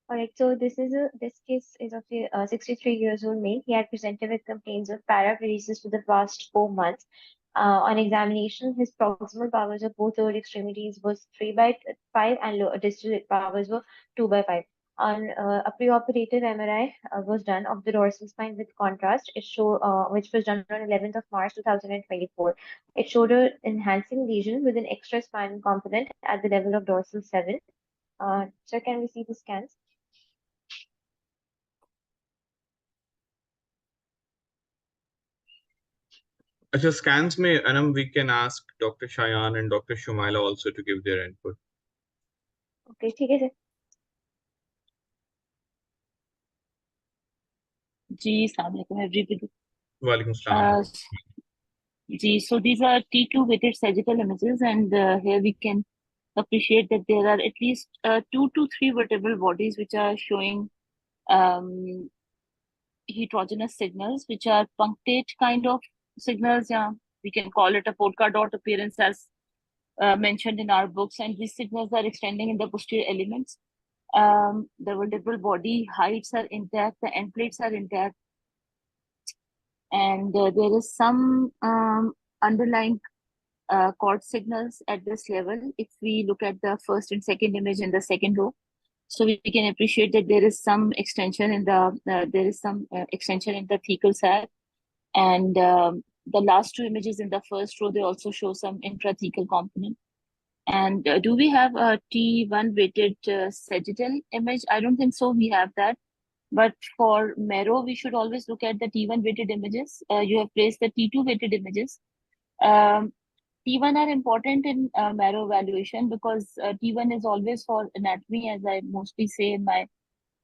Alright, so this case is of a 63 years old male. He had presented with complaints of paraparesis for the past 4 months. On examination, his proximal powers of both lower extremities was 3 by 5 and lower distal powers were 2 by 5. On a preoperative MRI was done of the dorsal spine with contrast. Which was done on 11th of March 2024. It showed an enhancing lesion with an extra spinal component at the level of dorsal 7. So can we see the scans? अच्छा, scans में Anam, we can ask Dr. Shayan and Dr. Shumaila also to give their input. Okay, ठीक है sir. जी, अस्सलाम वालेकुम everybody. Walaikum salam. Ji, so these are T2 weighted sagittal images, and here we can appreciate that there are at least 2 to 3 vertebral bodies which are showing heterogeneous signals, which are punctate kind of signals. Yeah, we can call it a polka dot appearance as mentioned in our books, and these signals are extending in the posterior elements. The vertebral body heights are intact, the end plates are intact, and there is some underlying chord signals at this level. If we look at the first and second image in the second row, so we can appreciate that there is some extension in the extension in the thecal sac, and the last two images in the first row, they also show some intrathecal component. And do we have a T1 weighted sagittal image? I don't think so. We have that. But for marrow, we should always look at the T1 weighted images. You have placed the T2 weighted images. T1 are important in marrow evaluation because T1 is always for anatomy, as I mostly say in my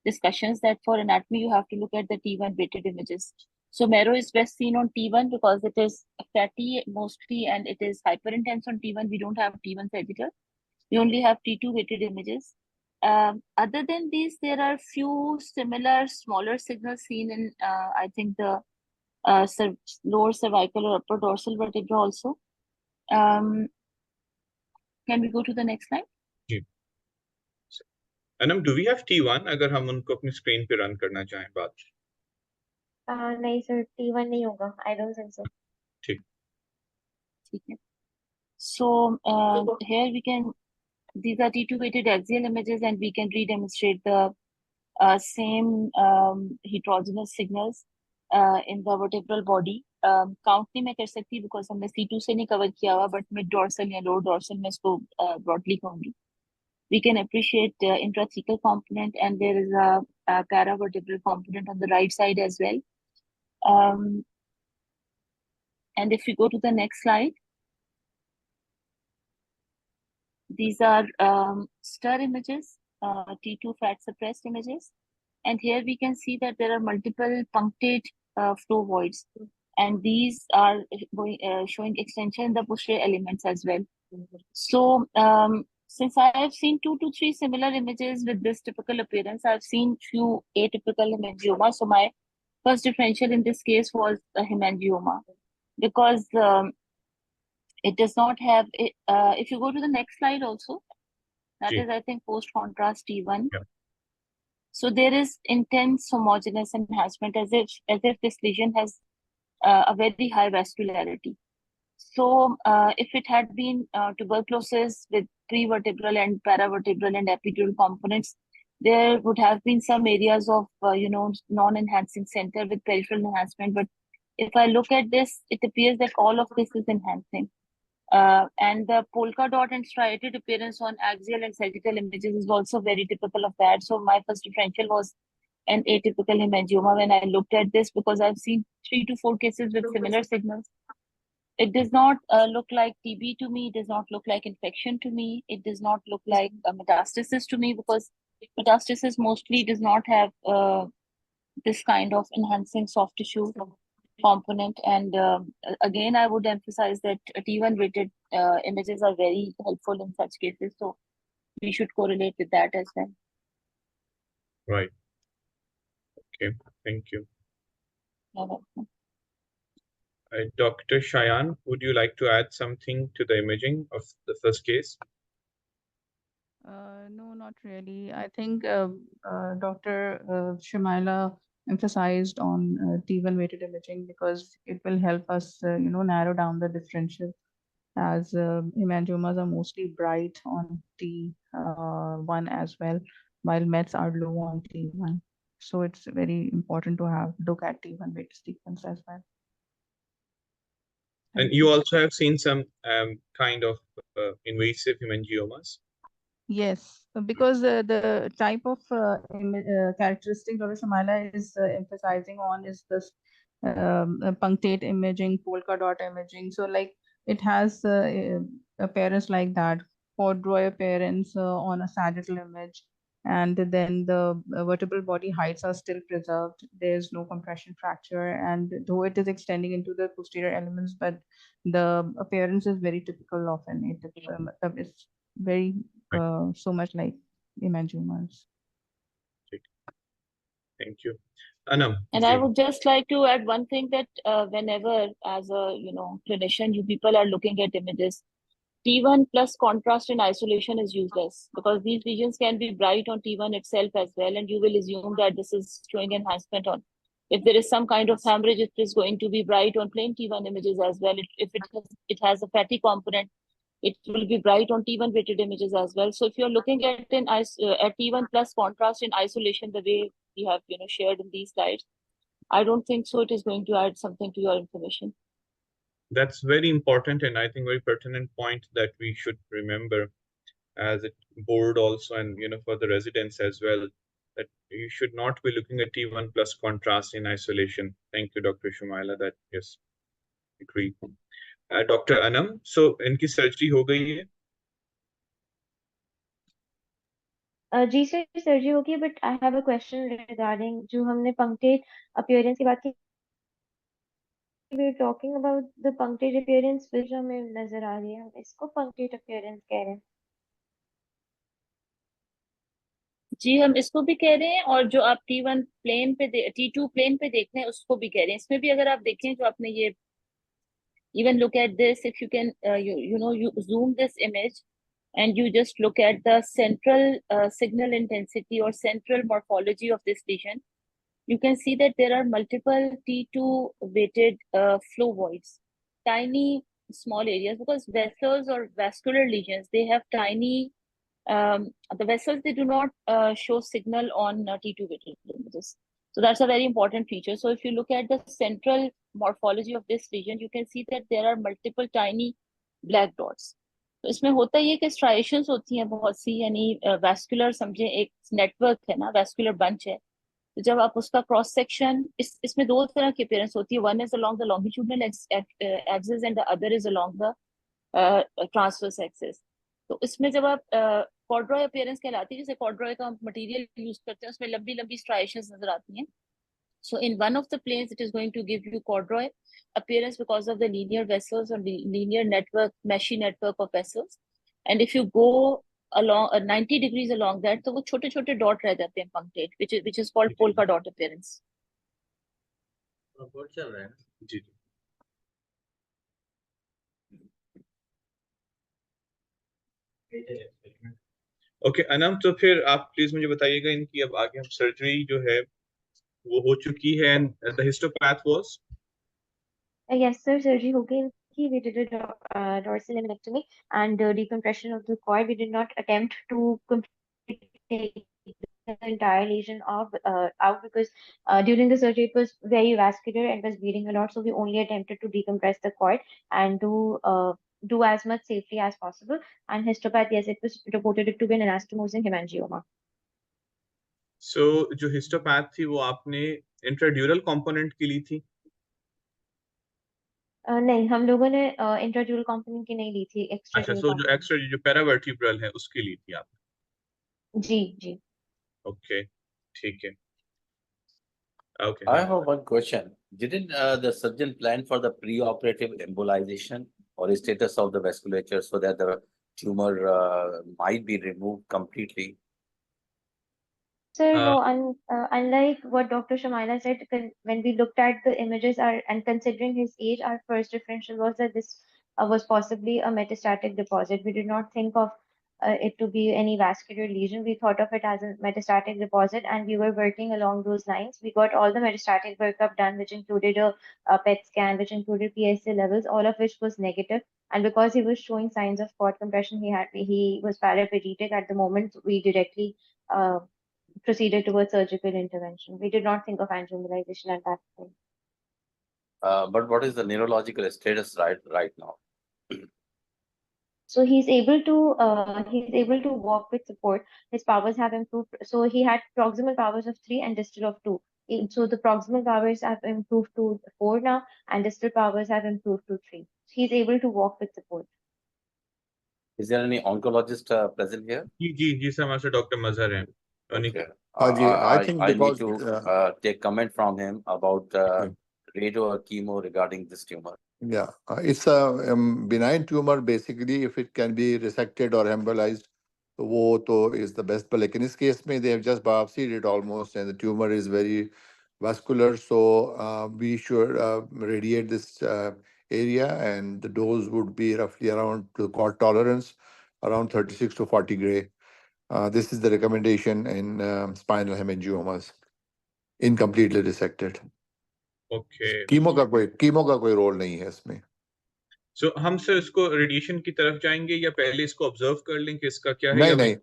discussions, that for anatomy, you have to look at the T1 weighted images. So marrow is best seen on T1 because it is fatty mostly and it is hyperintense on T1. We don't have T1 sagittal. We only have T2 weighted images. Other than these, there are few similar smaller signals seen in, I think, the lower cervical or upper dorsal vertebra also. Can we go to the next slide? Ji. Anam, do we have T1 अगर हम उनको अपनी screen पे run करना चाहें बात? नहीं sir, T1 नहीं होगा. I don't think so. ठीक. ठीक है. So here we can, these are T2 weighted axial images, and we can re-demonstrate the same heterogeneous signals in the vertebral body. Count नहीं मैं कर सकती because हमने C2 से नहीं cover किया हुआ, but mid dorsal या lower dorsal में इसको broadly कहूँगी. We can appreciate intrathecal component, and there is a paravertebral component on the right side as well. And if we go to the next slide, these are STIR images, T2 fat suppressed images. And here we can see that there are multiple punctate flow voids. And these are showing extension in the posterior elements as well. So since I have seen 2 to 3 similar images with this typical appearance, I've seen few atypical hemangioma. So my first differential in this case was a hemangioma because it does not have, if you go to the next slide also, that is, I think, post-contrast T1. Yeah. So there is intense homogeneous enhancement as if this lesion has a very high vascularity. So if it had been tuberculosis with prevertebral and paravertebral and epidural components, there would have been some areas of, non-enhancing center with peripheral enhancement. But if I look at this, it appears that all of this is enhancing. And the polka dot and striated appearance on axial and sagittal images is also very typical of that. So my first differential was an atypical hemangioma when I looked at this because I've seen 3 to 4 cases with similar signals. It does not look like TB to me. It does not look like infection to me. It does not look like metastasis to me because metastasis mostly does not have this kind of enhancing soft tissue component. And again, I would emphasize that T1 weighted images are very helpful in such cases. So we should correlate with that as well. Right. Okay. Thank you. You're welcome. Dr. Shayan, would you like to add something to the imaging of the first case? No, not really. I think Dr. Shamaila emphasized on T1 weighted imaging because it will help us, narrow down the differential, as hemangiomas are mostly bright on T1 as well, while Mets are low on T1. So it's very important to have look at T1 weighted sequence as well. And Thank you you. also have seen some kind of invasive hemangiomas. Yes, because the type of characteristic Dr. Shamala is emphasizing on is this punctate imaging, polka dot imaging. So, like, it has appearance like that, corduroy appearance on a sagittal image, and then the vertebral body heights are still preserved. There's no compression fracture, and though it is extending into the posterior elements, but the appearance is very typical of an atypical. It's very so much like hemangiomas. Thank you. Anam, And I would just like to add one thing that whenever, as a clinician, you people are looking at images, T1 plus contrast in isolation is useless because these regions can be bright on T1 itself as well, and you will assume that this is showing enhancement on. If there is some kind of hemorrhage, it is going to be bright on plain T1 images as well. If it has a fatty component, it will be bright on T1 weighted images as well. So if you're looking at at T1 plus contrast in isolation, the way we have shared in these slides, I don't think so. It is going to add something to your information. That's very important and I think very pertinent point that we should remember as a board also, and for the residents as well, that you should not be looking at T1 plus contrast in isolation. Thank you, Dr. Shumaila. That yes, agree. Dr. Anam, so इनकी surgery हो गई है? जी sir surgery होगी but I have a question regarding जो हमने punctate appearance की बात की we are talking about the punctate appearance which हमें नजर आ रही है हम इसको punctate appearance कह रहे हैं जी हम इसको भी कह रहे हैं और जो आप T1 प्लेन पे T2 प्लेन पे देख रहे हैं उसको भी कह रहे हैं इसमें भी अगर आप देखें जो आपने ये even look at this if you can you zoom this image and you just look at the central signal intensity or central morphology of this lesion, you can see that there are multiple T2 weighted flow voids, tiny small areas, because vessels or vascular lesions, they have tiny, the vessels, they do not show signal on T2 weighted images. So that's a very important feature. So if you look at the central morphology of this lesion, you can see that there are multiple tiny black dots. तो इसमें होता ही है कि striations होती हैं बहुत सी, यानी vascular समझे एक नेटवर्क है ना, वैस्कुलर बंच है. तो जब आप उसका क्रॉस सेक्शन, इसमें दो तरह की अपीयरेंस होती है. One is along the longitudinal axis and the other is along the transverse axis. तो इसमें जब आप कॉर्ड्रॉय अपीयरेंस कहलाती है, जैसे कॉर्ड्रॉय का मटेरियल यूज करते हैं उसमें लंबी लंबी स्ट्राइएशंस नजर आती हैं. So in one of the planes, it is going to give you corduroy appearance because of the linear vessels or linear network, meshy network of vessels. And if you go along 90 degrees along that, तो वो छोटे छोटे dot रह जाते हैं punctate, which is called polka dot appearance. चल रहा है जी. ओके अनम, तो फिर आप प्लीज मुझे बताइएगा इनकी अब आगे हम सर्जरी जो है वो हो चुकी है and the histopath was yes sir surgery हो गई इनकी we did a dorsal laminectomy and decompression of the cord we did not attempt to completely take the entire lesion out because during the surgery it was very vascular and was bleeding a lot so we only attempted to decompress the cord and do as much safely as possible and histopath yes it was reported to be an anastomosing hemangioma. So जो histopath थी वो आपने intradural component की ली थी? नहीं हम लोगों ने इंट्राड्यूरल कंपोनेंट की नहीं ली थी अच्छा, एक्सट्राड्यूरल सो जो कंपोनेंट. एक्स्ट्रा जो पैरावर्टिब्रल है उसकी ली थी आपने? जी जी. ओके ठीक है. Okay. I have one question. Didn't the surgeon plan for the pre-operative embolization or status of the vasculature so that the tumor might be removed completely? Sir, no, unlike what Dr. Shamaila said, when we looked at the images and considering his age, our first differential was that this was possibly a metastatic deposit. We did not think of it to be any vascular lesion. We thought of it as a metastatic deposit, and we were working along those lines. We got all the metastatic workup done, which included a PET scan, which included PSA levels, all of which was negative. And because he was showing signs of cord compression, he was paraplegic. At the moment, we directly proceeded towards surgical intervention. We did not think of angioembolization at that point. But what is the neurological status right now? So he's able to walk with support. His powers have improved. So he had proximal powers of 3 and distal of 2. So the proximal powers have improved to 4 now, and distal powers have improved to 3. He's able to walk with support. Is there any oncologist present here? जी sir हमारे साथ doctor मजहर हैं Okay. I think I need because to take comment from him about Okay. radio or chemo regarding this tumor. yeah, it's a benign tumor basically. If it can be resected or embolized, so वो तो is the best. But like in this case, they have just biopsied it almost, and the tumor is very vascular. So we should radiate this area, and the dose would be roughly around the cord tolerance, around 36 to 40 gray. This is the recommendation in spinal hemangiomas, incompletely resected. Okay chemo का कोई role नहीं है इसमें. सो हम sir इसको radiation की तरफ जाएंगे या पहले इसको ऑब्जर्व कर लें कि इसका क्या है नहीं या नहीं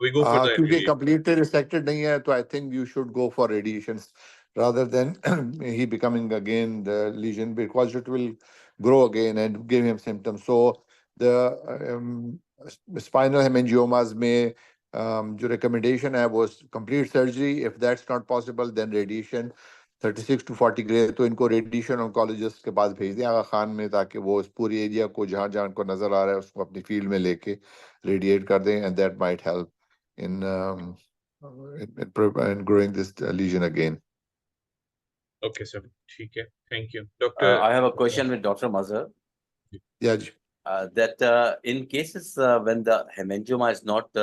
we go for the क्योंकि radiation? completely resected नहीं है तो I think you should go for radiations rather than he becoming again the lesion, because it will grow again and give him symptoms. So the spinal hemangiomas में जो recommendation है वो complete surgery. If that's not possible, then radiation 36 to 40 grey. तो इनको radiation oncologist के पास भेज दें आगा खान में, ताकि वो इस पूरी एरिया को जहाँ जहाँ को नजर आ रहा है उसको अपनी फील्ड में लेके रेडिएट कर दें, and that might help in growing this lesion again. Okay sir, ठीक है, thank you. Doctor, I have a question with Dr. Mazhar. Yeah, ji. That in cases when the hemangioma is not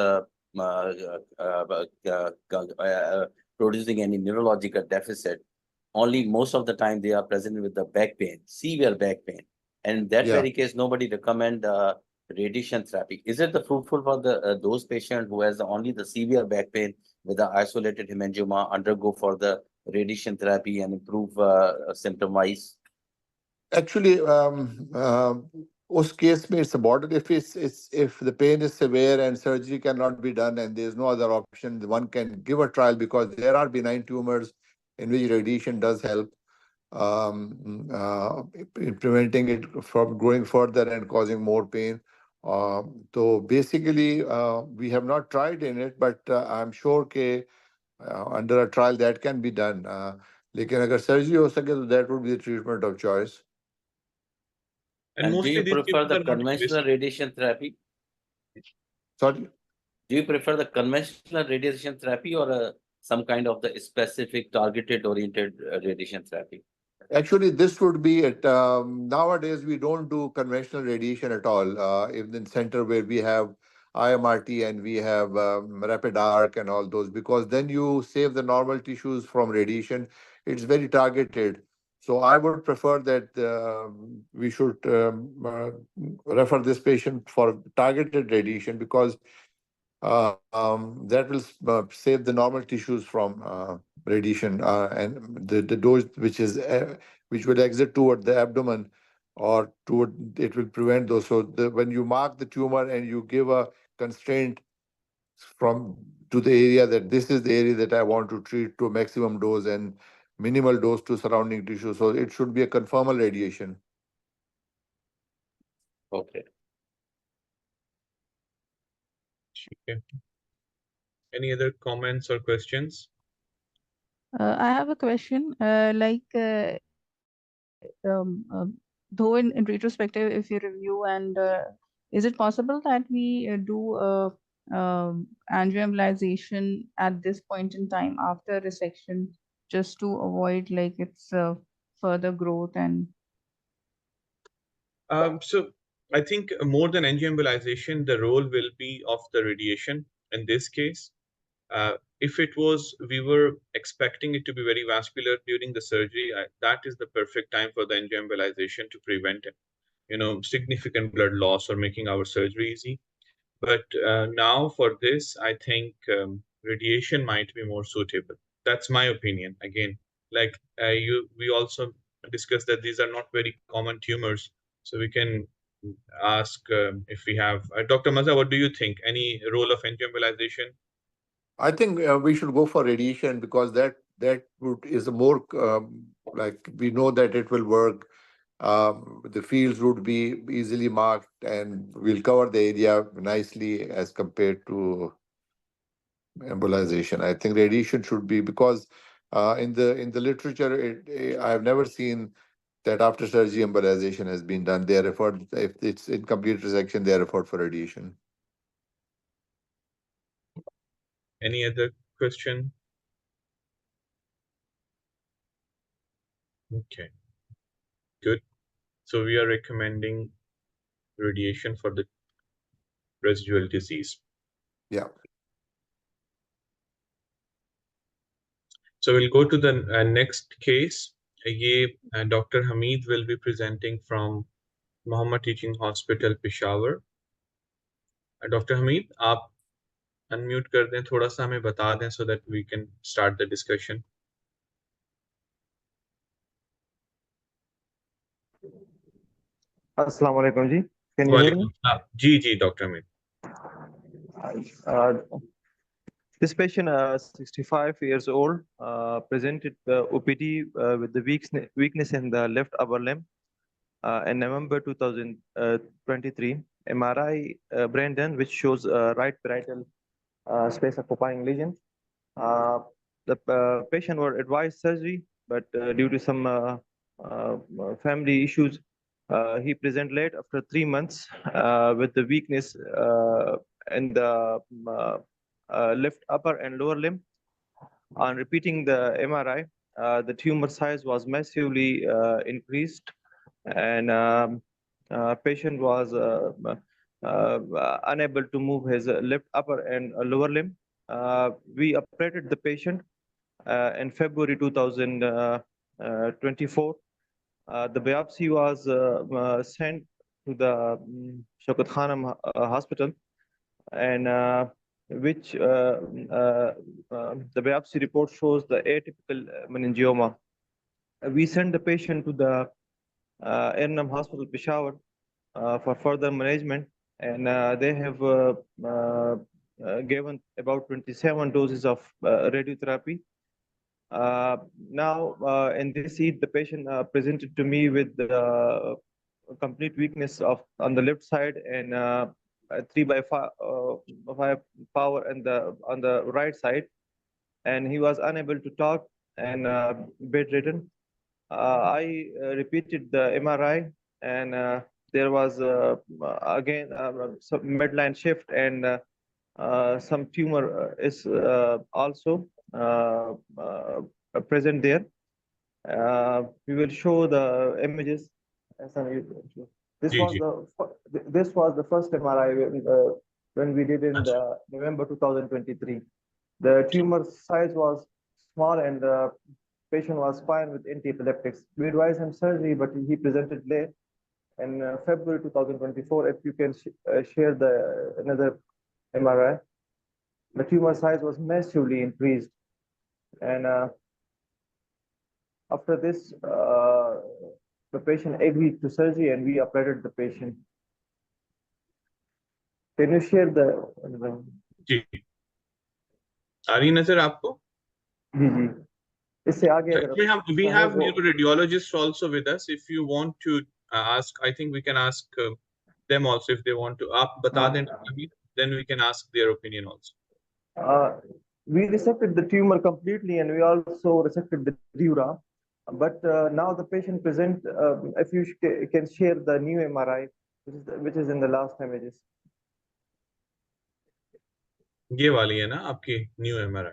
producing any neurological deficit, only most of the time they are present with the back pain, severe back pain. And in that Yeah. very case, nobody recommend radiation therapy. Is it the fruitful for the those patients who has only the severe back pain with the isolated hemangioma undergo for the radiation therapy and improve symptom wise? Actually, उस case में it's a border. If the pain is severe and surgery cannot be done and there's no other option, one can give a trial, because there are benign tumors in which radiation does help in preventing it from growing further and causing more pain. So basically, we have not tried in it, but I'm sure के under a trial that can be done. लेकिन अगर surgery हो सके तो that would be the treatment of choice. and And do mostly you these prefer cases the are not conventional invasive. radiation therapy? Sorry. Do you prefer the conventional radiation therapy or some kind of the specific targeted oriented radiation therapy? Actually, this would be it. Nowadays, we don't do conventional radiation at all. In the center where we have IMRT and we have rapid arc and all those, because then you save the normal tissues from radiation. It's very targeted. So I would prefer that we should refer this patient for targeted radiation, because that will save the normal tissues from radiation, and the dose which will exit toward the abdomen or toward it will prevent those. So when you mark the tumor and you give a constraint from to the area that this is the area that I want to treat to maximum dose and minimal dose to surrounding tissue, so it should be a conformal radiation. Okay. ठीक है. Any other comments or questions? I have a question. Though in retrospective, if you review, and is it possible that we do angioembolization at this point in time after resection, just to avoid like its further growth? And So I think more than angioembolization, the role will be of the radiation in this case. If it was, we were expecting it to be very vascular during the surgery, that is the perfect time for the angioembolization to prevent, significant blood loss or making our surgery easy. But now for this, I think radiation might be more suitable. That's my opinion. Again, like we also discussed that these are not very common tumors, so we can ask if we have Dr. Maza, what do you think? Any role of angioembolization? I think we should go for radiation because is a more like we know that it will work. The fields would be easily marked, and we'll cover the area nicely as compared to embolization. I think radiation should be because in the literature, I have never seen that after surgery embolization has been done. They are referred if it's incomplete resection, they are referred for radiation. Any other question? Okay, good. So we are recommending radiation for the residual disease. Yeah. So we'll go to the next case. Dr. Hamid will be presenting from Mohammed Teaching Hospital, Peshawar. Dr. Hamid, आप unmute कर दें, थोड़ा सा हमें बता दें so that we can start the discussion. Assalamu alaikum ji. Can you hear me? Ji, Dr. Hamid. This patient, 65 years old, presented OPD with the weakness in the left upper limb in November 2023. MRI brain done, which shows right parietal space occupying lesion. The patient were advised surgery, but due to some family issues, he present late after 3 months with the weakness in the left upper and lower limb. On repeating the MRI, the tumor size was massively increased, and patient was unable to move his left upper and lower limb. We operated the patient in February 2024. The biopsy was sent to the Shaukat Khanam hospital, and which the biopsy report shows the atypical meningioma. We sent the patient to the Ernam Hospital, Peshawar, for further management, and they have given about 27 doses of radiotherapy. Now, in this seat, the patient presented to me with complete weakness on the left side and 3/5 power on the right side, and he was unable to talk and bedridden. I repeated the MRI, and there was again some midline shift, and some tumor is also present there. We will show the images. This was the first MRI when we did in the November 2023. The tumor size was small, and the patient was fine with anti-epileptics. We advised him surgery, but he presented late in February 2024. If you can share another MRI, the tumor size was massively increased, and after this, the patient agreed to surgery, and we operated the patient. Can you share the? जी, आ रही नजर आपको? जी जी. इससे आगे अगर we have neuroradiologists also with us. If you want to ask, I think we can ask them also if they want to. आप बता दें, then we can ask their opinion also. We resected the tumor completely, and we also resected the dura. But now the patient present. If you can share the new MRI, which is in the last images. ये वाली है ना आपकी new MRI?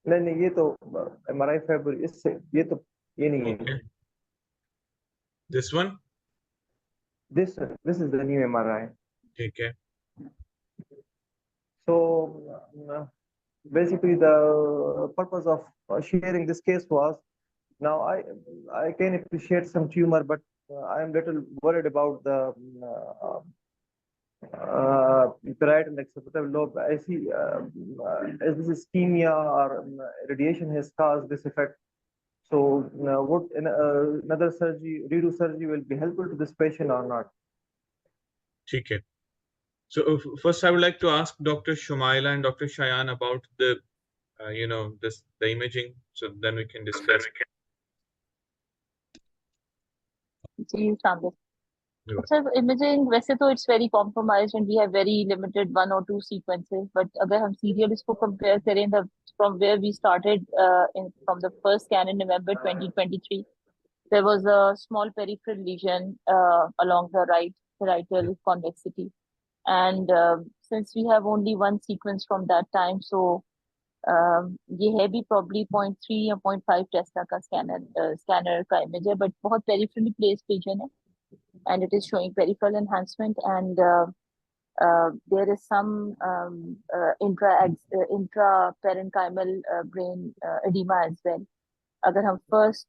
नहीं, ये तो MRI February, इससे ये नहीं है. Okay. This one? This is the new MRI. Okay. So basically, the purpose of sharing this case was, now I can appreciate some tumor, but I am little worried about the parietal and occipital lobe. I see as this ischemia or radiation has caused this effect. So, would another surgery, redo surgery, will be helpful to this patient or not? Okay. So first, I would like to ask Dr. Shumaila and Dr. Shayan about the, the imaging. So then we can discuss. So imaging, वैसे तो it's very compromised and we have very limited 1 or 2 sequences. But अगर हम serial इसको compare करें from where we started from the first scan in November 2023, there was a small peripheral lesion along the right parietal convexity. And since we have only 1 sequence from that time, so ये है भी probably 0.3 या 0.5 Tesla का scanner का image है, but बहुत peripherally placed lesion है, and it is showing peripheral enhancement, and there is some intraparenchymal brain edema as well. अगर हम first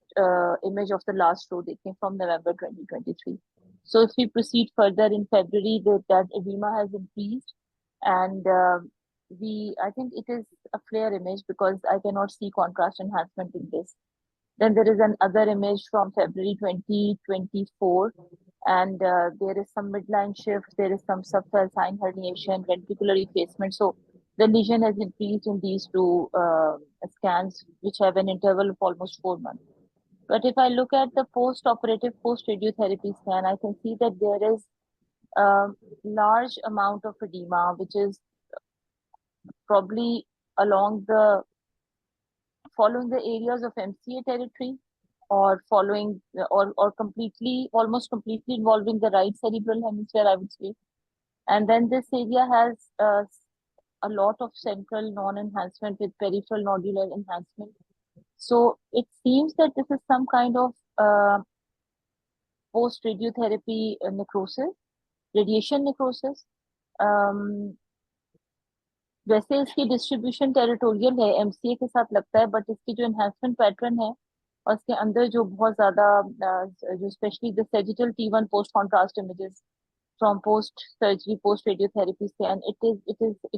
image of the last row देखें from November 2023. So if we proceed further in February, that edema has increased, and I think it is a flare image because I cannot see contrast enhancement in this. Then there is another image from February 2024, and there is some midline shift, there is some subfalcine herniation, ventricular effacement. So the lesion has increased in these 2 scans, which have an interval of almost 4 months. But if I look at the post-operative, post-radiotherapy scan, I can see that there is a large amount of edema, which is probably following the areas of MCA territory, or following or almost completely involving the right cerebral hemisphere, I would say. And then this area has a lot of central non-enhancement with peripheral nodular enhancement. So it seems that this is some kind of post-radiotherapy necrosis, radiation necrosis. वैसे इसकी distribution territorial है, MCA के साथ लगता है, but इसकी जो enhancement pattern है और इसके अंदर जो बहुत ज्यादा जो specially the sagittal T1 post contrast images from post surgery, post radiotherapy scan, it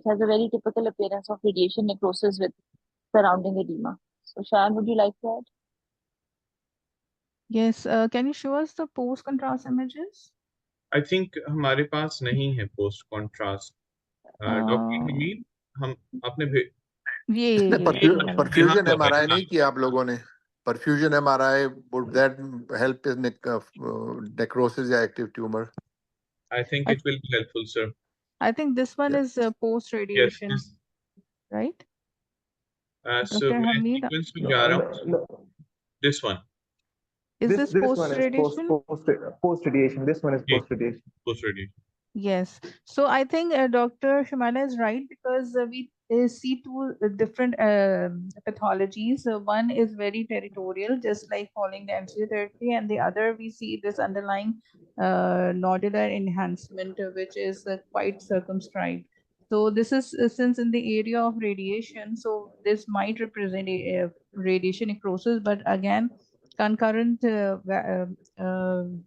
has a very typical appearance of radiation necrosis with surrounding edema. So Shayan, would you like to add? Yes, can you show us the post contrast images? I think हमारे पास नहीं है post contrast. Doctor Hamid, हम आपने ये perfusion MRI नहीं किया आप लोगों ने? Perfusion MRI, would that help in necrosis या active tumor? I think it will be helpful, sir. I think this one is post radiation, Yes. right? So Dr. Hamid, sequence में जा रहा हूँ. This one. Is this post radiation? Post radiation. This one is post radiation. Post radiation. Yes. So I think Dr. Shumaila is right, because we see 2 different pathologies. One is very territorial, just like following the MCA therapy, and the other we see this underlying nodular enhancement, which is quite circumscribed. So this is since in the area of radiation, so this might represent a radiation necrosis, but again, concurrent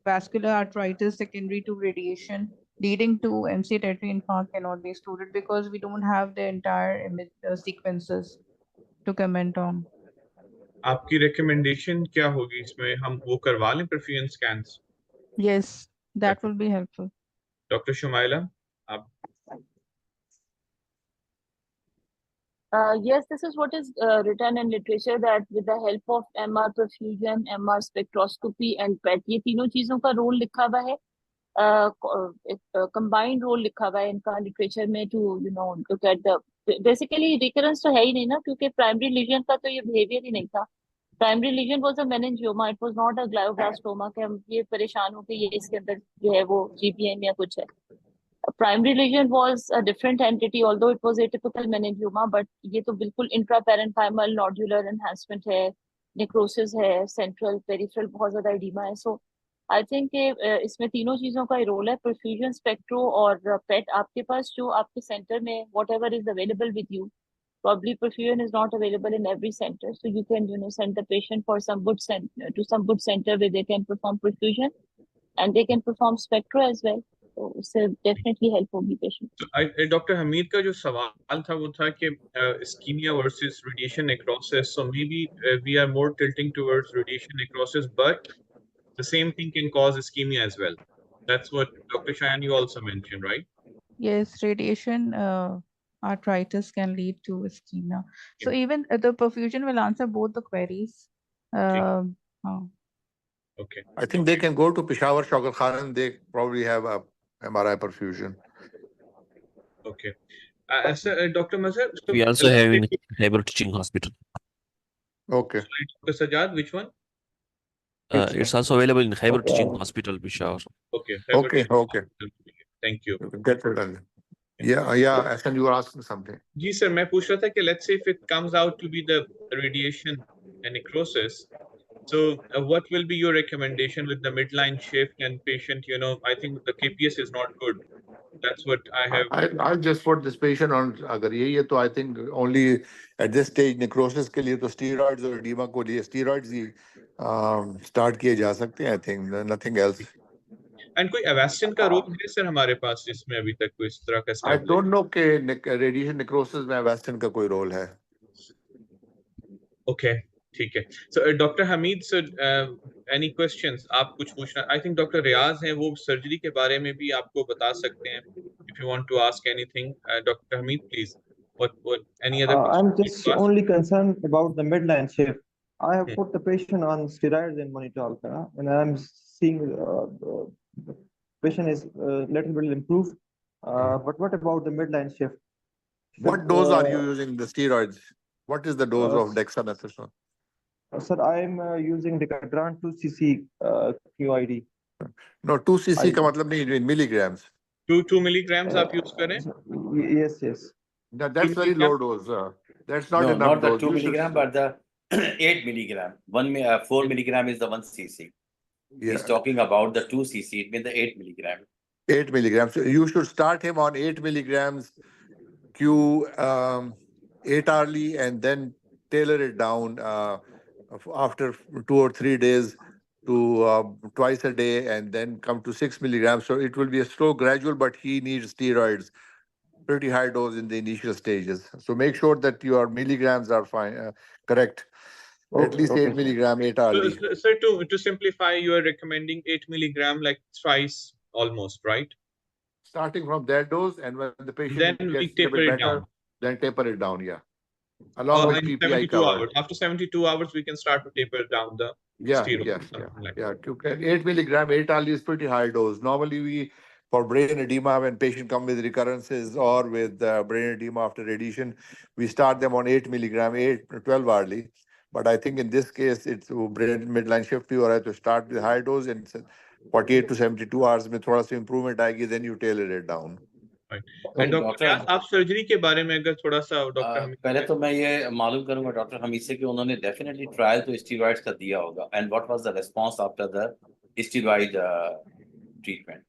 vascular arthritis secondary to radiation leading to MCA territory infarct cannot be excluded, because we don't have the entire image sequences to comment on. आपकी recommendation क्या होगी इसमें? हम वो करवा लें perfusion scans? Yes, that will be helpful. Dr. Shumaila, आप Yes, this is what is written in literature, that with the help of MR perfusion, MR spectroscopy and PET, ये तीनों चीजों का रोल लिखा हुआ है, combined रोल लिखा हुआ है इनका लिटरेचर में, to look at the basically recurrence तो है ही नहीं ना, क्योंकि primary lesion का तो ये behavior ही नहीं था. Primary lesion was a meningioma, it was not a glioblastoma कि हम ये परेशान हो के ये इसके अंदर जो है वो GPM या कुछ है. Primary lesion was a different entity, although it was atypical meningioma, but ये तो बिल्कुल intraparenchymal nodular enhancement है, necrosis है, central peripheral बहुत ज़्यादा edema है. So I think इसमें तीनों चीजों का रोल है, perfusion, spectro और PET. आपके पास जो आपके सेंटर में whatever is available with you, probably perfusion is not available in every center, so you can send the patient for some good center where they can perform perfusion and they can perform spectro as well. उससे definitely help होगी patient. तो doctor Hamid का जो सवाल था वो था कि ischemia versus radiation necrosis, so maybe we are more tilting towards radiation necrosis, but the same thing can cause ischemia as well. That's what Dr. Shayan you also mentioned, right? Yes, radiation arthritis can lead to ischemia. So Yeah. even the perfusion will answer both the queries. Okay. I think they can go to Peshawar Shaukat Khan. They probably have a MRI perfusion. Okay. Dr. Mazhar, so We also let's have in take- Khyber Teaching Hospital. Okay. sorry, Dr. Sajjad, which one? It's also available in Khyber Okay. Teaching Hospital, Peshawar. Okay. Okay. Okay. Thank you. Get it done. Yeah. Hassan, you were asking something. जी sir, मैं पूछ रहा था कि let's say if it comes out to be the radiation and necrosis, so what will be your recommendation with the midline shift and patient, I think the KPS is not good. That's what I have. I'll just put this patient on. अगर यही है तो I think only at this stage necrosis के लिए तो steroids और edema को लिए steroids ही start किए जा सकते हैं. I think nothing else. And कोई Avastin का रोल है सर हमारे पास जिसमें अभी तक कोई इस तरह का I establish? don't know कि radiation necrosis में Avastin का कोई रोल है. Okay, ठीक है. So Dr. Hamid, so any questions? आप कुछ पूछना? I think Dr. Riaz हैं, वो surgery के बारे में भी आपको बता सकते हैं. If you want to ask anything, Dr. Hamid, please. What any other I'm questions just to ask? only concerned about the midline shift. I have put the patient on steroids and monitor, and I'm seeing the patient is little bit improved. But what about the midline shift? What dose are you using the steroids? What is the dose of dexamethasone? Sir, I'm using Decadron 2 cc QID. No, 2 cc का मतलब नहीं, in milligrams. 2 milligrams आप use करें? Yes. That's very low dose. That's not No, enough not the dose. 2 You should- milligram, but the 8 milligram. 4 milligram is the 1 cc. Yeah. He's talking about the 2 cc. It means the 8 milligram. 8 milligrams. So you should start him on 8 milligrams Q 8 hourly and then tailor it down after 2 or 3 days to twice a day and then come to 6 milligrams. So it will be a slow, gradual, but he needs steroids, pretty high dose in the initial stages. So make sure that your milligrams are fine, correct. At least 8 milligram, 8 hourly. So to simplify, you are recommending 8 milligram like twice almost, right? Starting from that dose, and when the patient Then we gets a taper bit it better, down. then taper it down, yeah. Along with In PPI 72 covered. hours. After 72 hours, we can start to taper down the steroids. Yeah. 8 milligram, 8 hourly is pretty high dose. Normally, for brain edema, when patient come with recurrences or with brain edema after radiation, we start them on 8 milligram, 12 hourly. But I think in this case, it's brain midline shift भी हो रहा है, to start with high dose and 48 to 72 hours में थोड़ा सा improvement आएगी, then you tailor it down. And doctor आप surgery के बारे में अगर थोड़ा सा डॉक्टर हमीद पहले तो मैं ये मालूम करूंगा डॉक्टर हमीद से कि उन्होंने डेफिनेटली ट्रायल तो स्टीरॉइड्स का दिया होगा and what was the response after the steroid treatment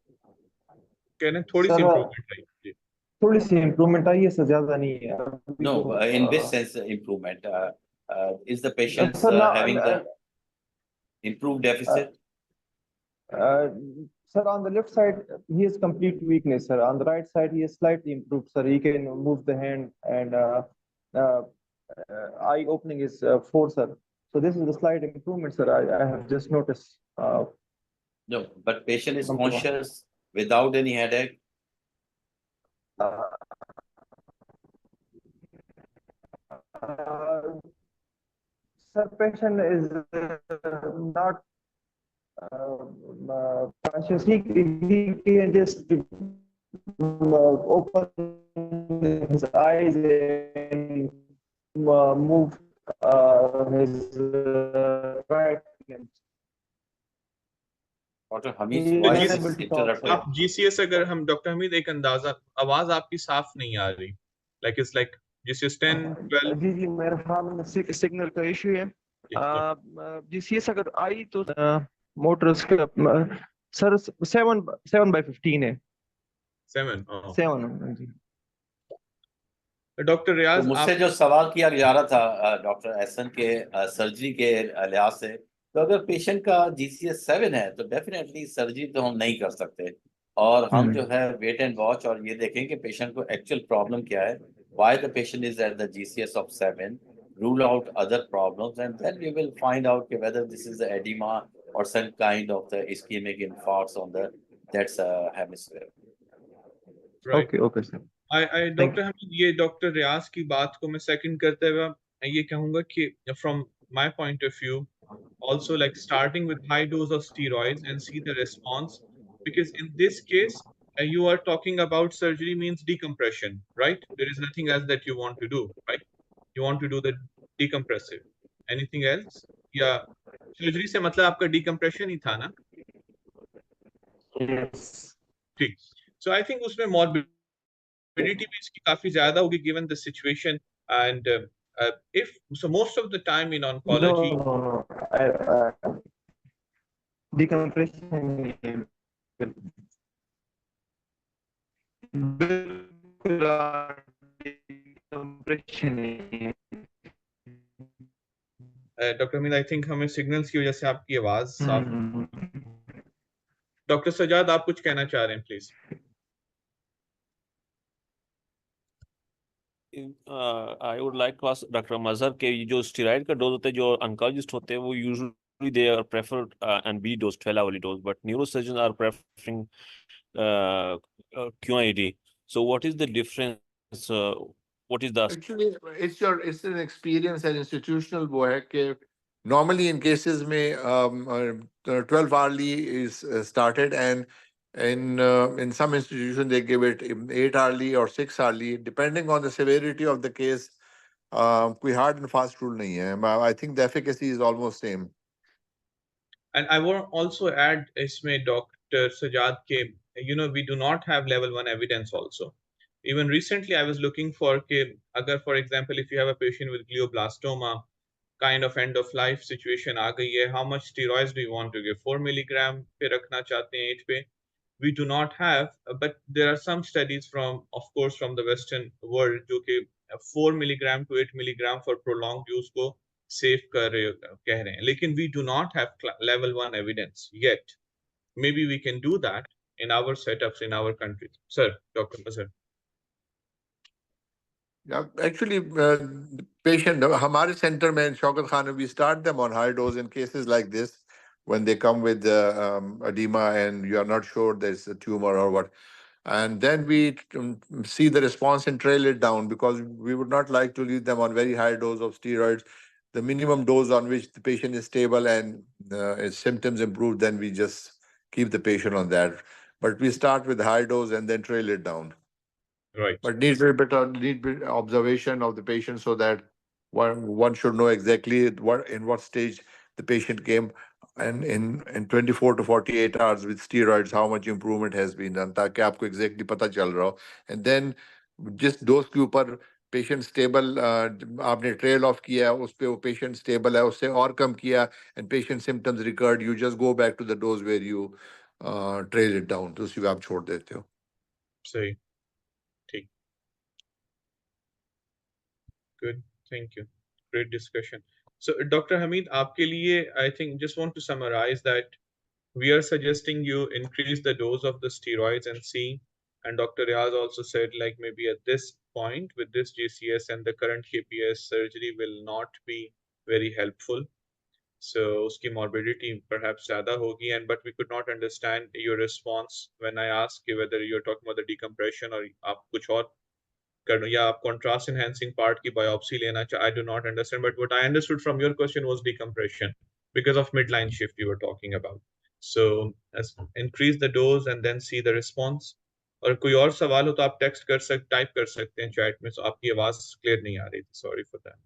कह रहे हैं थोड़ी सी इंप्रूवमेंट आई थोड़ी सी इंप्रूवमेंट आई है सर, ज्यादा नहीं है. No in this sense improvement is the patient Sir, now having the improved deficit sir, on the left side, he has complete weakness, sir. On the right side, he is slightly improved, sir. He can move the hand and eye opening is 4, sir. So this is a slight improvement, sir. I have just noticed. no but patient is conscious without any headache. Sir, patient is not conscious. He can just open his eyes and move his right hand. Doctor Hamid He is voice unable is to talk, interrupted आप GCS अगर हम doctor Hamid एक अंदाजा आवाज आपकी साफ नहीं आ रही लाइक इट्स लाइक जीसीएस 10 12 जी जी मेरे ख्याल में सिग्नल का इशू है. जीसीएस अगर आई तो मोटर उसका सर 7/15 है. 7 जी. डॉक्टर रियाज तो मुझसे जो सवाल किया जा रहा था डॉक्टर एहसन के सर्जरी के लिहाज से, तो अगर पेशेंट का जीसीएस 7 है तो डेफिनेटली सर्जरी तो हम नहीं कर सकते. और हम जो है वेट एंड वॉच और ये देखें कि पेशेंट को एक्चुअल प्रॉब्लम क्या है, why the patient is at the GCS of 7, rule out other problems, and then we will find out whether this is the edema or some kind of the ischemic infarcts on the that's hemisphere. Right. Okay, okay, sir. Thank doctor Hamid, ये doctor रियाज की बात को मैं second करते हुए ये कहूंगा कि from my point of view also like starting with high dose of steroids and see the response, because in this case you are talking about surgery means decompression, right? There is nothing else that you want to do, right? You want to do the decompressive. Anything else? Yeah, surgery से मतलब आपका decompression ही था ना? Yes. ठीक. So I think उसमें morbidity भी इसकी काफी ज्यादा होगी given the situation, and if so most of the time in oncology No. Decompression. Decompression. Doctor mean I think हमें सिग्नल्स की वजह से आपकी आवाज साफ. डॉक्टर सजाद, आप कुछ कहना चाह रहे हैं please? I would like to ask Dr. Mazhar के ये जो स्टेरॉइड का डोज होता है, जो oncologist होते हैं वो usually they are preferred and B dose 12 hourly dose, but neurosurgeons are preferring QID. So what is the difference? What is the Actually, it's an experience and institutional वो है कि normally in cases में 12 hourly is started, and in some institutions they give it 8 hourly or 6 hourly depending on the severity of the case. कोई hard and fast rule नहीं है. I think the efficacy is almost same. And I want also add इसमें Dr. Sajad के, you know, we do not have level 1 evidence also. Even recently I was looking for कि अगर for example if you have a patient with glioblastoma kind of end of life situation आ गई है, how much steroids do you want to give? 4 milligram पे रखना चाहते हैं 8 पे? We do not have, but there are some studies from, of course, from the Western world जो कि 4 milligram to 8 milligram for prolonged use को safe कह रहे हैं, लेकिन we do not have level 1 evidence yet. Maybe we can do that in our setups in our countries. Sir, Dr. Mazhar. Yeah, actually, patient हमारे center में Shaukat Khan, we start them on high dose in cases like this when they come with edema and you are not sure there's a tumor or what, and then we see the response and trail it down, because we would not like to leave them on very high dose of steroids. The minimum dose on which the patient is stable and his symptoms improve, then we just keep the patient on that. But we start with high dose and then trail it down. Right. But needs a bit of observation of the patient so that one should know exactly what stage the patient came, and in 24 to 48 hours with steroids how much improvement has been done, ताकि आपको exactly पता चल रहा हो. And then just dose के ऊपर patient stable आपने trail off किया, उस पे वो patient stable है, उससे और कम किया and patient symptoms recurred, you just go back to the dose where you trail it down, तो उसी पे आप छोड़ देते हो. सही. ठीक. Good. Thank you. Great discussion. So, Dr. Hamid, आपके लिए, I think, just want to summarize that we are suggesting you increase the dose of the steroids and see. And Dr. Riaz also said, like maybe at this point with this GCS and the current KPS, surgery will not be very helpful. So uski morbidity perhaps zyada hogi, and but we could not understand your response when I asked you whether you're talking about the decompression or aap kuch aur करना या आप contrast enhancing part की biopsy लेना I do not understand, but what I understood from your question was decompression because of midline shift you were talking about. So increase the dose and then see the response. और कोई और सवाल हो तो आप text type कर सकते हैं चैट में. So आपकी आवाज क्लियर नहीं आ रही थी, sorry for that.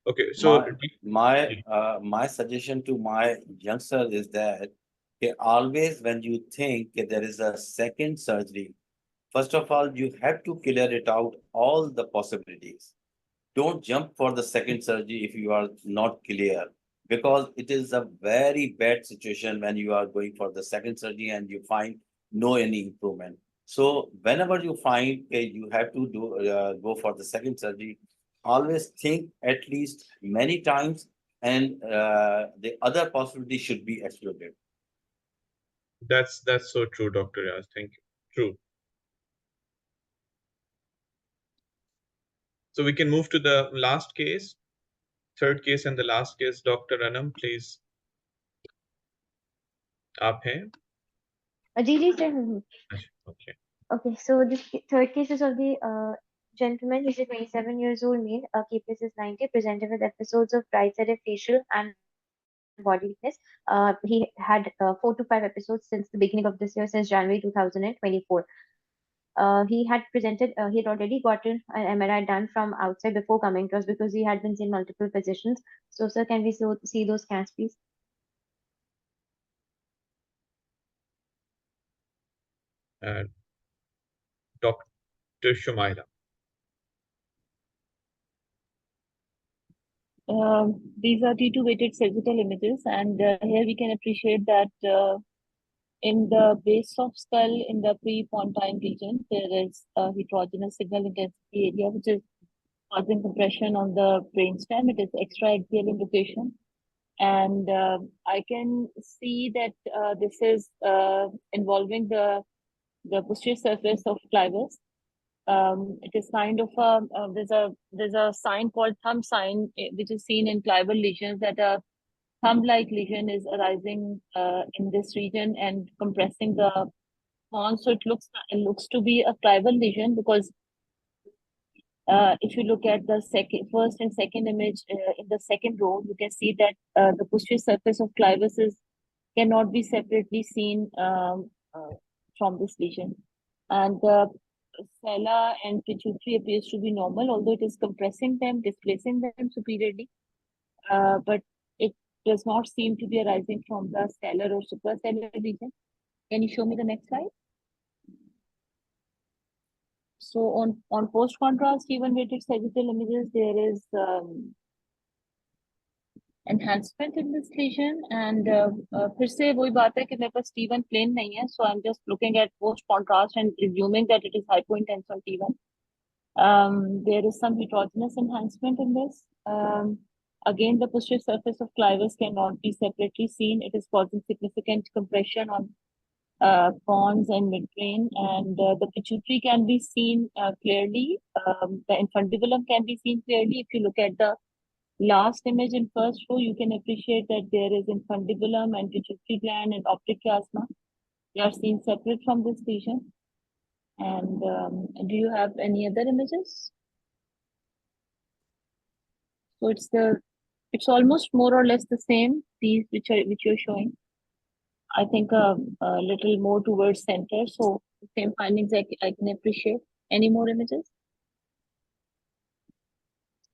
Okay, so my suggestion to my youngsters is that always when you think there is a second surgery, first of all, you have to clear it out all the possibilities. Don't jump for the second surgery if you are not clear, because it is a very bad situation when you are going for the second surgery and you find no any improvement. So whenever you find you have to go for the second surgery, always think at least many times, and the other possibility should be excluded. That's so true, Dr. Yas. Thank you. True. So we can move to the last case, third case and the last case. Dr. Anam, please. आप हैं? जी sir. Okay. Okay, so the third case is of the gentleman. He's a 27 years old male. KPS is 90, presented with episodes of right-sided facial and body weakness. He had 4 to 5 episodes since the beginning of this year, since January 2024. He had presented, he had already gotten an MRI done from outside before coming to us because he had been seeing multiple physicians. So, sir, can we see those scans, please? Dr. Shumaila. These are T2 weighted sagittal images, and here we can appreciate that in the base of skull, in the pre-pontine region, there is a heterogeneous signal intensity area, which is causing compression on the brainstem. It is extra-axial in location. And I can see that this is involving the posterior surface of clivus. It is kind of there's a sign called thumb sign, which is seen in clival lesions, that a thumb-like lesion is arising in this region and compressing the pons. So it looks to be a clival lesion, because if you look at the first and second image in the second row, you can see that the posterior surface of clivus cannot be separately seen from this lesion. And the sella and pituitary appears to be normal, although it is compressing them, displacing them superiorly. But it does not seem to be arising from the stellar or suprasellar region. Can you show me the next slide? So on post-contrast T1 weighted sagittal images, there is enhancement in this lesion, and फिर से वही बात है कि मेरे पास T1 plane नहीं है, so I'm just looking at post-contrast and presuming that it is hypointense on T1. There is some heterogeneous enhancement in this. Again, the posterior surface of clivus cannot be separately seen. It is causing significant compression on pons and midbrain, and the pituitary can be seen clearly. The infundibulum can be seen clearly. If you look at the last image in first row, you can appreciate that there is infundibulum and pituitary gland and optic chiasma. They are seen separate from this lesion. And do you have any other images? So it's almost more or less the same, these which you're showing. I think a little more towards center. So same findings I can appreciate. Any more images?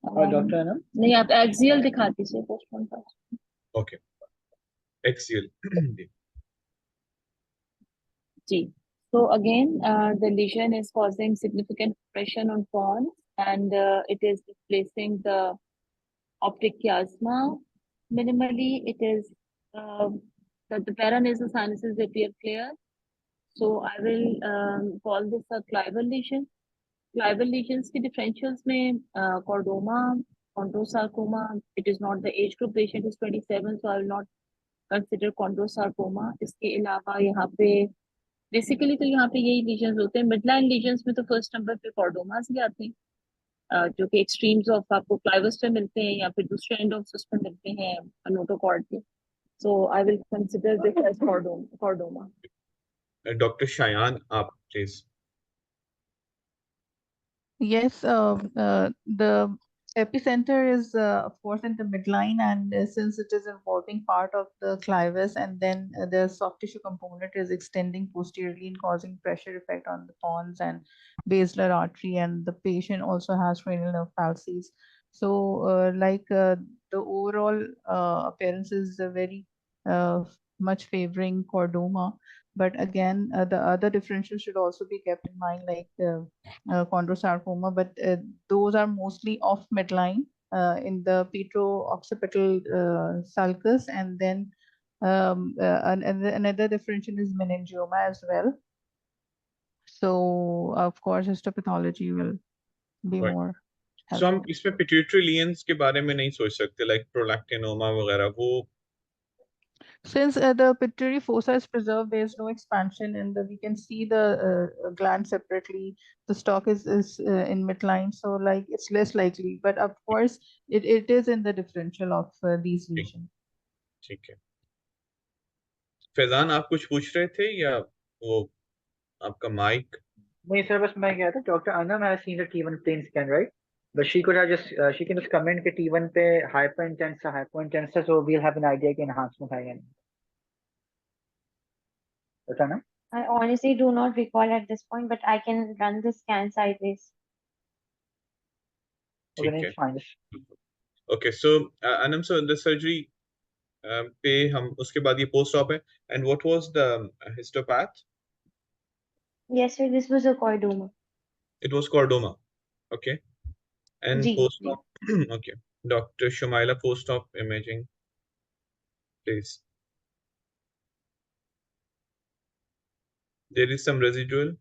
Dr. Anam? नहीं, आप axial दिखा दीजिए post contrast. Okay. Axial. Ji. So again, the lesion is causing significant pressure on pons, and it is displacing the optic chiasma. Minimally, it is the paranasal sinuses appear clear. So I will call this a clival lesion. Clival lesions के differentials में chordoma, chondrosarcoma. It is not the age group. Patient is 27, so I will not consider chondrosarcoma. इसके अलावा यहाँ पे basically तो यहाँ पे यही lesions होते हैं. Midline lesions में तो first number पे chordomas ही आते हैं, जो कि extremes of आपको clivus पे मिलते हैं या फिर दूसरे end of sus पे मिलते हैं notochord के. So I will consider this as chordoma. Dr. Shayan, please. Yes, the epicenter is, of course, in the midline, and since it is involving part of the clivus, and then the soft tissue component is extending posteriorly and causing pressure effect on the pons and basilar artery, and the patient also has cranial nerve palsies. So, the overall appearance is very much favoring chordoma. But again, the other differentials should also be kept in mind, like chondrosarcoma, but those are mostly off midline in the petro-occipital sulcus, and then another differential is meningioma as well. So of course, histopathology will be more So हम helpful. इसमें pituitary lesions के बारे में नहीं सोच सकते, like prolactinoma वगैरह वो Since the pituitary fossa is preserved, there is no expansion, and we can see the gland separately. The stalk is in midline, so like it's less likely. But of course, it is in the differential of these lesions. ठीक है फैजान आप कुछ पूछ रहे थे या वो आपका माइक नहीं सर बस मैं क्या था doctor Anam has seen the T1 plane scan right but she could have just she can just comment कि T1 पे hyperintense है hypointense है so we'll have an idea कि enhancement है या नहीं पता ना I honestly do not recall at this point, but I can run the scan sideways. okay ठीक नहीं है fine okay so Anam so the surgery पे हम उसके बाद ये पोस्ट ऑप है and what was the histopath Yes, sir, this was a chordoma. It was chordoma okay and G. Post op okay doctor Shumaila post op imaging please there is some residual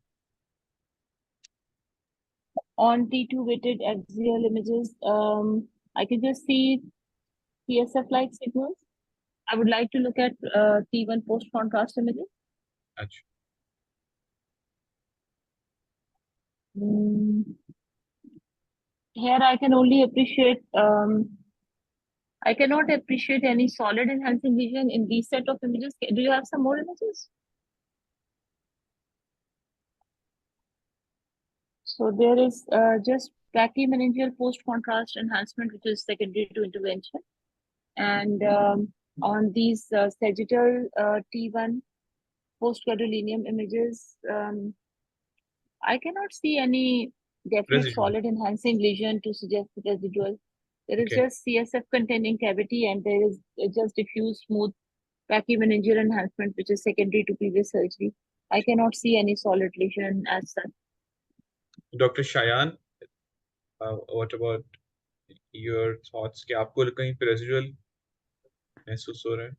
On T2 weighted axial images, I can just see CSF-like signals. I would like to look at T1 post-contrast images. अच्छा Here I can only appreciate, I cannot appreciate any solid enhancing lesion in these set of images. Do you have some more images? So there is just brachymeningeal post-contrast enhancement, which is secondary to intervention. And on these sagittal T1 post-gadolinium images, I cannot see any definite Residual. solid enhancing lesion to suggest residual. There is Okay. just CSF containing cavity and there is just diffuse smooth brachymeningeal enhancement, which is secondary to previous surgery. I cannot see any solid lesion as such. Dr. Shayan, what about your thoughts कि आपको कहीं पे residual महसूस हो रहा है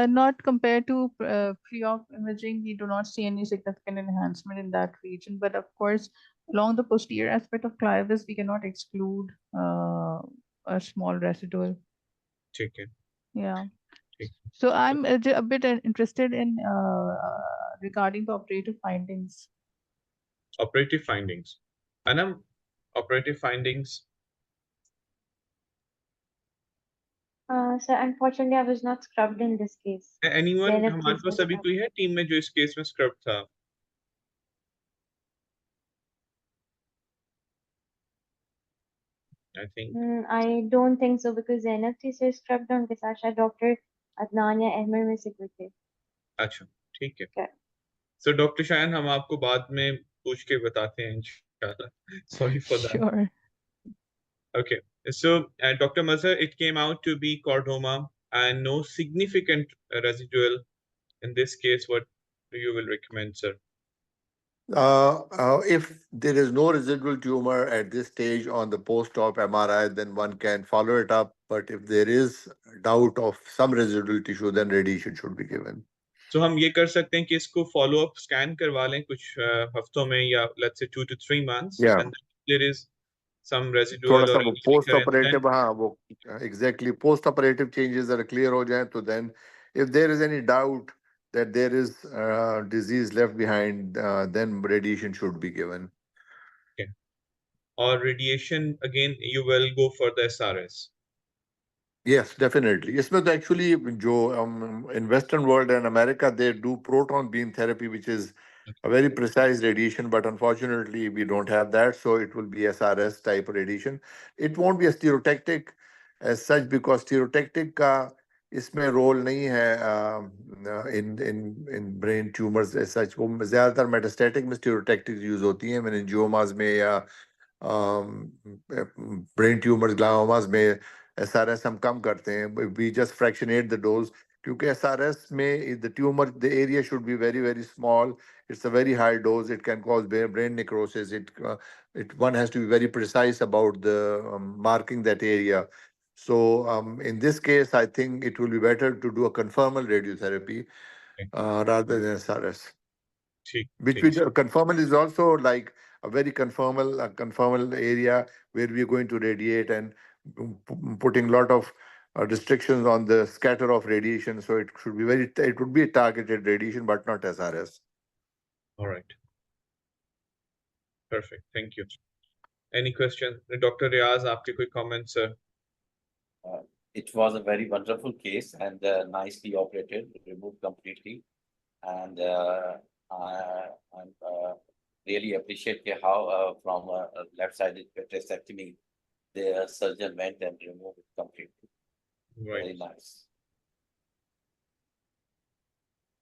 Not compared to pre-op imaging, we do not see any significant enhancement in that region. But of course, along the posterior aspect of clivus, we cannot exclude a small residual. ठीक है Yeah. ठीक So I'm a bit interested in regarding the operative findings. operative findings Anam operative findings So unfortunately, I was not scrubbed in this case. anyone Zenith हमारे case pass was अभी scrubbed. कोई है team में जो इस case में scrub था I think I don't think so because Zenith case is scrubbed on Visasha. Dr. Adnan या अहमद में से कोई थे. अच्छा ठीक है Okay. so Dr. Shayan हम आपको बाद में पूछ के बताते हैं इंशाल्लाह sorry for that Sure. okay so Dr. Mazhar it came out to be chordoma and no significant residual in this case what you will recommend sir If there is no residual tumor at this stage on the post-op MRI, then one can follow it up. But if there is doubt of some residual tissue, then radiation should be given. तो हम ये कर सकते हैं कि इसको follow up scan करवा लें कुछ हफ्तों में या let's say 2 to 3 months Yeah. and there is some थोड़ा residual सा or वो any post recurrence then operative हाँ वो एग्जैक्टली पोस्ट ऑपरेटिव चेंजेस अगर क्लियर हो जाए तो then if there is any doubt that there is disease left behind, then radiation should be given. okay. or radiation again you will go for the SRS Yes, definitely. इसमें तो actually जो in Western world and America they do proton beam therapy, which is a very precise radiation, but unfortunately we don't have that, so it will be SRS type radiation. It won't be a stereotactic as such because stereotactic का इसमें role नहीं है in brain tumors as such. वो ज़्यादातर metastatic में stereotactics use होती हैं meningiomas में या ब्रेन ट्यूमर्स ग्लाइकोमास में एसआरएस हम कम करते हैं वी जस्ट फ्रैक्शनेट द डोज क्योंकि एसआरएस में the tumour the area should be very very small it's a very high dose it can cause brain necrosis it one has to be very precise about the marking that area so in this case I think it will be better to do a conformal radiotherapy rather than SRS ठीक which ठीक conformal is also like a very conformal area where we're going to radiate and putting a lot of restrictions on the scatter of radiation. So it should be it would be a targeted radiation, but not SRS. All right. Perfect. Thank you. Any questions? Dr. Riaz, आपके कोई comments, sir? It was a very wonderful case and nicely operated, removed completely. And I really appreciate how from a left-sided vitrectomy, the surgeon went and removed it completely. Right. Very nice.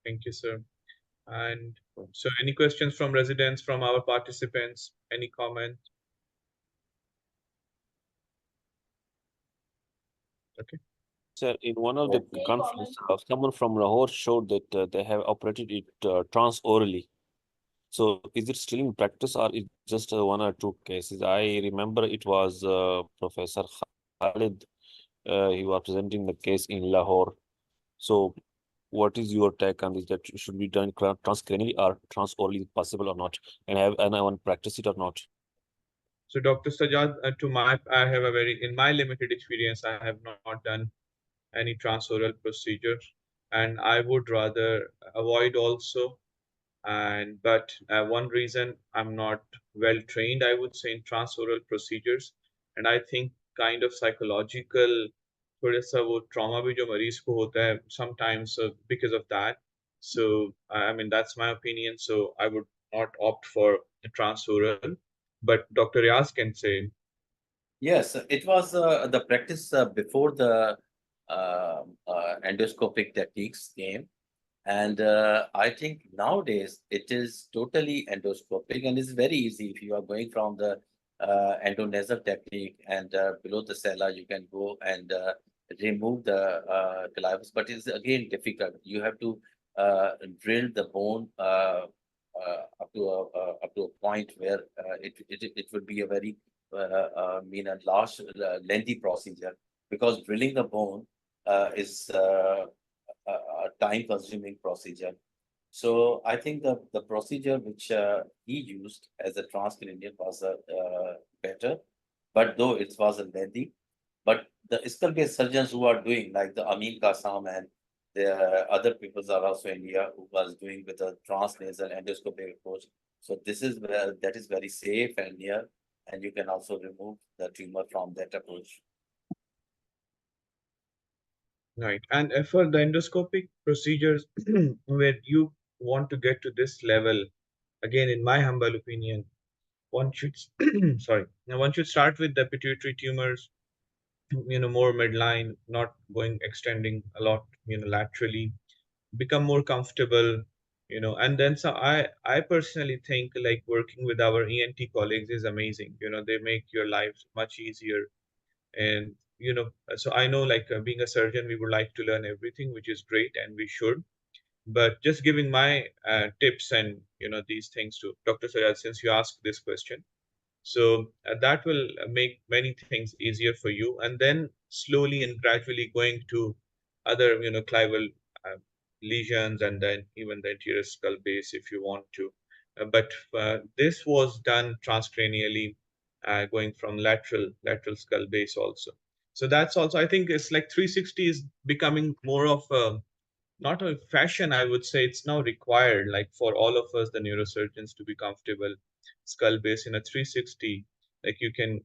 Thank you, sir. And so any questions from residents, from our participants? Any comment? Okay. Sir, in one of the conference, someone from Lahore showed that they have operated it transorally. So is it still in practice or is just one or two cases? I remember it was Professor Khalid. He was presenting the case in Lahore. So what is your take on this? That should be done transcranially or transorally possible or not? And have anyone practice it or not? So Dr. Sajjad, I have a in my limited experience, I have not done any transoral procedure, and I would rather avoid also. But one reason I'm not well trained, I would say, in transoral procedures, and I think kind of psychological थोड़ा सा वो trauma भी जो मरीज को होता है sometimes because of that. So I mean that's my opinion. So I would not opt for transoral, but Dr. Riaz can say. Yes, it was the practice before the endoscopic techniques came. And I think nowadays it is totally endoscopic and it's very easy. If you are going from the endonasal technique and below the sella, you can go and remove the clavus, but it's again difficult. You have to drill the bone up to a point where it would be a very a large lengthy procedure, because drilling the bone is a time-consuming procedure. So I think the procedure which he used as a transcranial was better, but though it was a lengthy. But the skull-based surgeons who are doing, like the Amin Kasam and the other people are also in India who was doing with a transnasal endoscopic approach. So this is where that is very safe and near, and you can also remove the tumor from that approach. Right. And for the endoscopic procedures, where you want to get to this level, again, in my humble opinion, one should sorry, now one should start with the pituitary tumors, more midline, not going extending a lot, laterally, become more comfortable, and then so I personally think like working with our ENT colleagues is amazing. They make your lives much easier. And so I know, like, being a surgeon, we would like to learn everything, which is great, and we should. But just giving my tips and these things to Dr. Sayed, since you asked this question, so that will make many things easier for you, and then slowly and gradually going to other clival uh, lesions, and then even the anterior skull base if you want to. But this was done transcranially, going from lateral skull base also. So that's also, I think, it's like 360 is becoming more of a, not a fashion, I would say. It's now required, like, for all of us, the neurosurgeons, to be comfortable skull base in a 360. Like, you can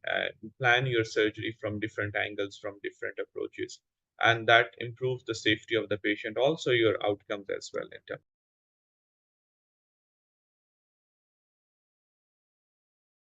plan your surgery from different angles, from different approaches, and that improves the safety of the patient, also your outcomes as well in terms.